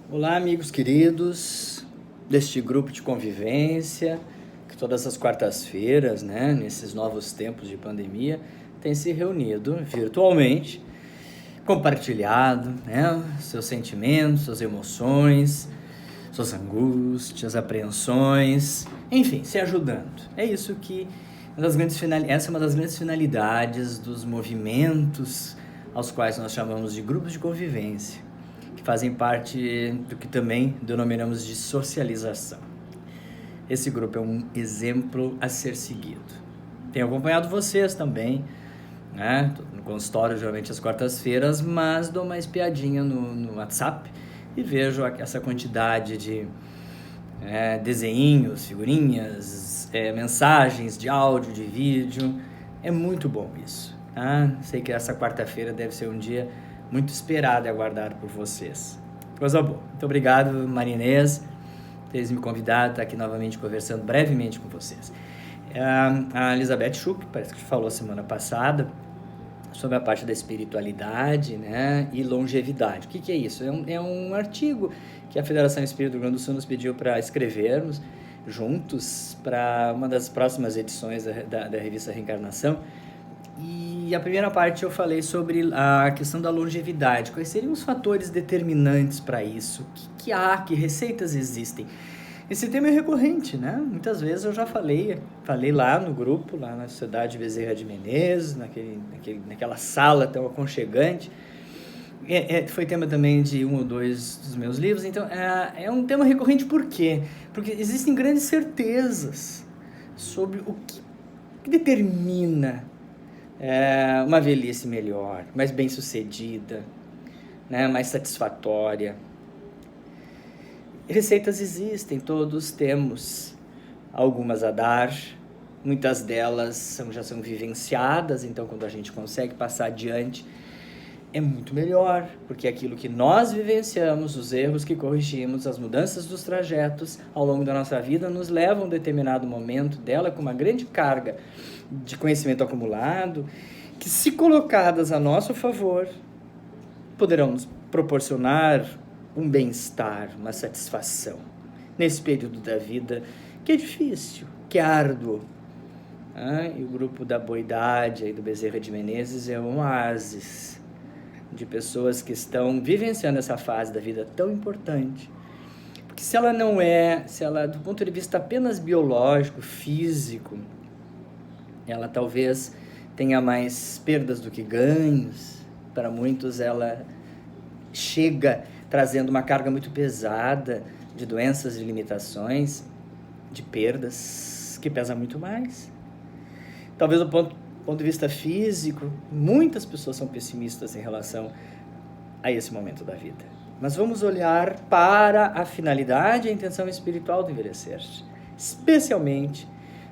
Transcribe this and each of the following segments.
Olá, amigos queridos deste grupo de convivência que todas as quartas-feiras, nesses novos tempos de pandemia, tem se reunido virtualmente, compartilhado, seus sentimentos, suas emoções, suas angústias, apreensões, enfim, se ajudando. É isso que essa é uma das grandes finalidades dos movimentos aos quais nós chamamos de grupos de convivência, que fazem parte do que também denominamos de socialização. Esse grupo é um exemplo a ser seguido. Tenho acompanhado vocês também, no consultório, geralmente às quartas-feiras, mas dou uma espiadinha no WhatsApp e vejo essa quantidade de desenhinhos, figurinhas, mensagens de áudio, de vídeo. É muito bom isso. Sei que essa quarta-feira deve ser um dia muito esperado e aguardado por vocês. Coisa boa. Muito obrigado, Maria Inês, por teres me convidado a estar aqui novamente conversando brevemente com vocês. A Elizabeth Schuch, parece que falou semana passada, sobre a parte da espiritualidade, e longevidade. O que é isso? É um artigo que a Federação Espírita do Rio Grande do Sul nos pediu para escrevermos juntos para uma das próximas edições da revista Reencarnação. E a primeira parte eu falei sobre a questão da longevidade. Quais seriam os fatores determinantes para isso? Que receitas existem? Esse tema é recorrente, Muitas vezes eu já falei lá no grupo, lá na Sociedade Bezerra de Menezes, naquela sala tão aconchegante. Foi tema também de um ou dois dos meus livros. Então, é um tema recorrente por quê? Porque existem grandes certezas sobre o que determina uma velhice melhor, mais bem-sucedida, mais satisfatória. Receitas existem, todos temos algumas a dar, muitas delas já são vivenciadas, então quando a gente consegue passar adiante, é muito melhor, porque aquilo que nós vivenciamos, os erros que corrigimos, as mudanças dos trajetos ao longo da nossa vida nos levam a um determinado momento dela com uma grande carga de conhecimento acumulado, que se colocadas a nosso favor, poderão nos proporcionar um bem-estar, uma satisfação nesse período da vida que é difícil, que é árduo. E o grupo da Boa Idade aí do Bezerra de Menezes é um oásis de pessoas que estão vivenciando essa fase da vida tão importante. Porque se ela do ponto de vista apenas biológico, físico, ela talvez tenha mais perdas do que ganhos. Para muitos ela chega trazendo uma carga muito pesada de doenças, de limitações, de perdas, que pesa muito mais. Talvez do ponto de vista físico, muitas pessoas são pessimistas em relação a esse momento da vida. Mas vamos olhar para a finalidade e a intenção espiritual do envelhecer, especialmente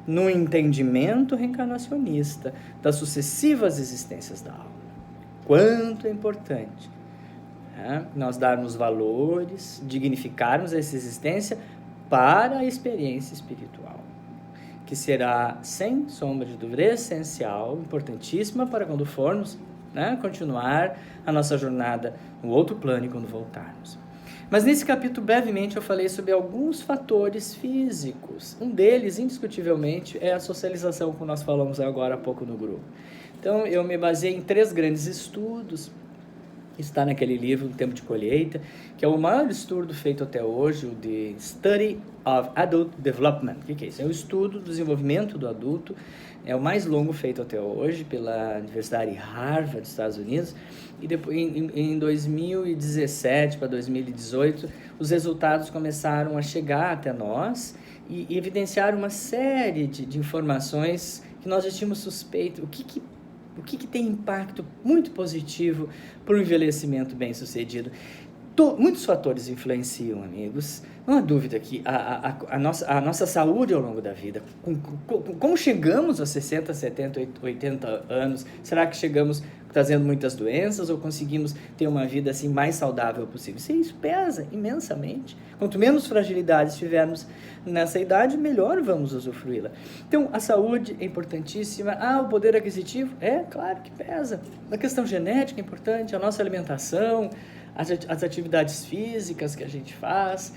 no entendimento reencarnacionista das sucessivas existências da alma. Quanto é importante nós darmos valores, dignificarmos essa existência para a experiência espiritual, que será, sem sombra de dúvida, essencial, importantíssima para quando formos continuar a nossa jornada no outro plano e quando voltarmos. Mas nesse capítulo, brevemente, eu falei sobre alguns fatores físicos. Um deles, indiscutivelmente, é a socialização, como nós falamos agora há pouco no grupo. Então, eu me baseei em 3 grandes estudos. Está naquele livro, O Tempo de Colheita, que é o maior estudo feito até hoje, o The Study of Adult Development. O que é isso? É o estudo do desenvolvimento do adulto, é o mais longo feito até hoje pela Universidade Harvard, dos Estados Unidos, e depois, em 2017 para 2018, os resultados começaram a chegar até nós e evidenciaram uma série de informações que nós já tínhamos suspeito. O que tem impacto muito positivo para o envelhecimento bem-sucedido? Muitos fatores influenciam, amigos. Não há dúvida que a nossa saúde ao longo da vida, como chegamos a 60, 70, 80 anos, será que chegamos trazendo muitas doenças ou conseguimos ter uma vida assim mais saudável possível? Isso pesa imensamente. Quanto menos fragilidades tivermos nessa idade, melhor vamos usufruí-la. Então, a saúde é importantíssima. O poder aquisitivo? Claro que pesa. A questão genética é importante, a nossa alimentação, as atividades físicas que a gente faz,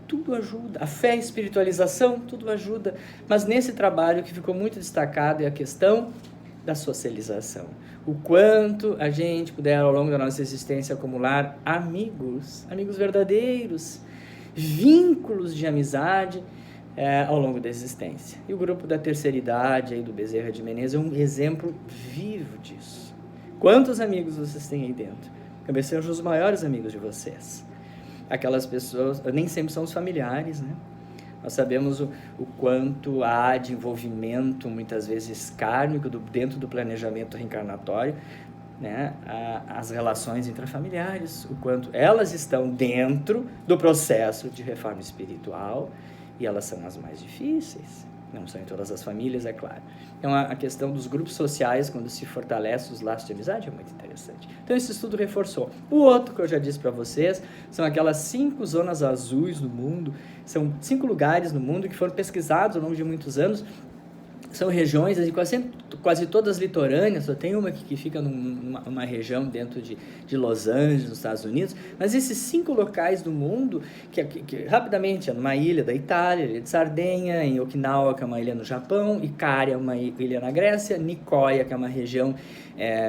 tudo ajuda. A fé e a espiritualização, tudo ajuda. Mas nesse trabalho que ficou muito destacado é a questão da socialização. O quanto a gente puder, ao longo da nossa existência, acumular amigos verdadeiros, vínculos de amizade ao longo da existência. E o grupo da terceira idade, aí, do Bezerra de Menezes, é um exemplo vivo disso. Quantos amigos vocês têm aí dentro? Talvez sejam os maiores amigos de vocês. Aquelas pessoas, nem sempre são os familiares, né? Nós sabemos o quanto há de envolvimento, muitas vezes kármico, dentro do planejamento reencarnatório, né? As relações intrafamiliares, o quanto elas estão dentro do processo de reforma espiritual, e elas são as mais difíceis. Não são em todas as famílias, é claro. Então, a questão dos grupos sociais, quando se fortalece os laços de amizade, é muito interessante. Então, esse estudo reforçou. O outro que eu já disse para vocês, são aquelas 5 zonas azuis do mundo, são 5 lugares no mundo que foram pesquisados ao longo de muitos anos. São regiões, quase todas litorâneas, só tem uma que fica numa região dentro de Los Angeles, nos Estados Unidos, mas esses 5 locais do mundo, que rapidamente, numa ilha da Itália, ilha de Sardenha, em Okinawa, que é uma ilha no Japão, Icária, uma ilha na Grécia, Nicoya, que é uma região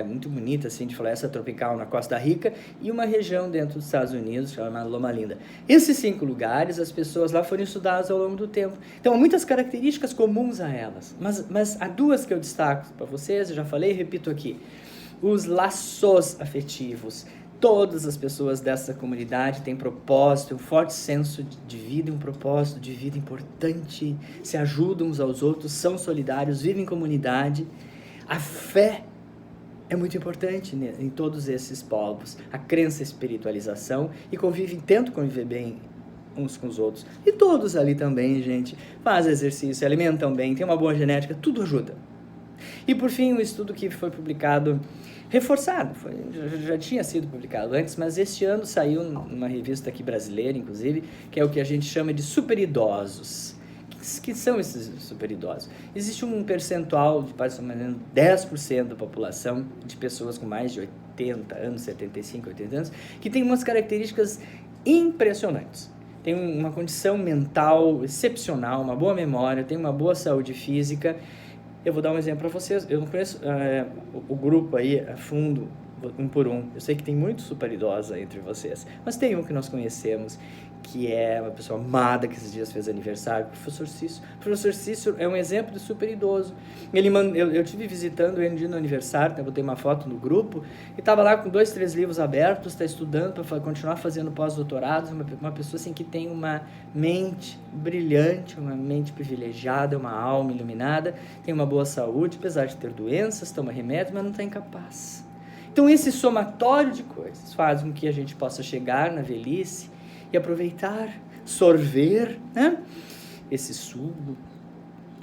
muito bonita, assim, de floresta tropical na Costa Rica, e uma região dentro dos Estados Unidos, chamada Loma Linda. Esses 5 lugares, as pessoas lá foram estudadas ao longo do tempo. Então, há muitas características comuns a elas, mas há 2 que eu destaco para vocês, eu já falei e repito aqui. Os laços afetivos. Todas as pessoas dessa comunidade têm propósito, um forte senso de vida, um propósito de vida importante, se ajudam uns aos outros, são solidários, vivem em comunidade. A fé é muito importante em todos esses povos. A crença, a espiritualização, e tentam conviver bem uns com os outros. E todos ali também, gente, fazem exercício, se alimentam bem, tem uma boa genética, tudo ajuda. E por fim, um estudo que foi publicado, reforçado, já tinha sido publicado antes, mas este ano saiu numa revista aqui brasileira, inclusive, que é o que a gente chama de superidosos. Que são esses superidosos? Existe um percentual de mais ou menos 10% da população de pessoas com mais de 80 anos, 75, 80 anos, que tem umas características impressionantes. Tem uma condição mental excepcional, uma boa memória, tem uma boa saúde física. Eu vou dar um exemplo para vocês. Eu não conheço o grupo aí a fundo, um por um. Eu sei que tem muito super idosa entre vocês, mas tem um que nós conhecemos, que é uma pessoa amada, que esses dias fez aniversário, o professor Cícero. O professor Cícero é um exemplo de super idoso. Eu estive visitando ele no dia do aniversário, eu botei uma foto no grupo, e estava lá com 2, 3 livros abertos, está estudando para continuar fazendo pós-doutorado, uma pessoa assim que tem uma mente brilhante, uma mente privilegiada, uma alma iluminada, tem uma boa saúde, apesar de ter doenças, toma remédio, mas não está incapaz. Então, esse somatório de coisas faz com que a gente possa chegar na velhice e aproveitar, sorver, né, esse suco,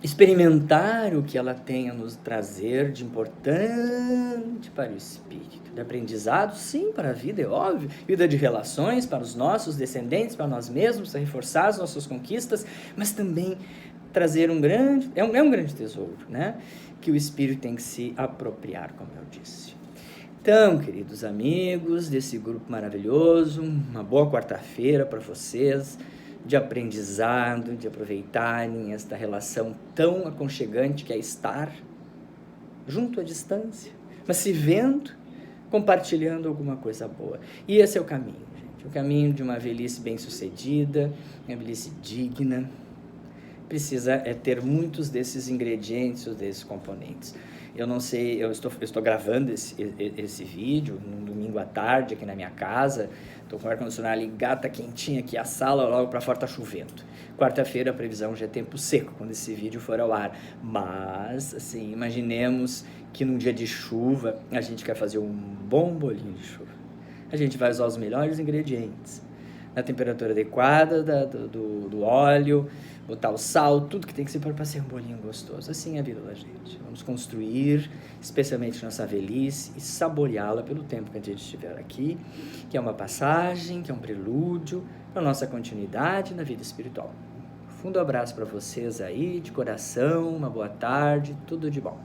experimentar o que ela tem a nos trazer de importante para o espírito, de aprendizado, sim, para a vida, é óbvio, vida de relações para os nossos descendentes, para nós mesmos, para reforçar as nossas conquistas, mas também trazer um grande tesouro, né, que o espírito tem que se apropriar, como eu disse. Então, queridos amigos desse grupo maravilhoso, uma boa quarta-feira para vocês, de aprendizado, de aproveitarem esta relação tão aconchegante que é estar junto à distância, mas se vendo, compartilhando alguma coisa boa. E esse é o caminho, gente, o caminho de uma velhice bem-sucedida, uma velhice digna. Precisa ter muitos desses ingredientes, desses componentes. Eu não sei, eu estou gravando esse vídeo num domingo à tarde aqui na minha casa, estou com o ar-condicionado ligado, tá quentinho aqui, a sala logo para fora está chovendo. Quarta-feira a previsão já é tempo seco quando esse vídeo for ao ar, mas assim, imaginemos que num dia de chuva a gente quer fazer um bom bolinho de chuva. A gente vai usar os melhores ingredientes, na temperatura adequada do óleo, botar o sal, tudo que tem que ser para ser um bolinho gostoso. Assim é a vida da gente. Vamos construir, especialmente nossa velhice, e saboreá-la pelo tempo que a gente estiver aqui, que é uma passagem, que é um prelúdio para a nossa continuidade na vida espiritual. Um fundo abraço para vocês aí, de coração, uma boa tarde, tudo de bom.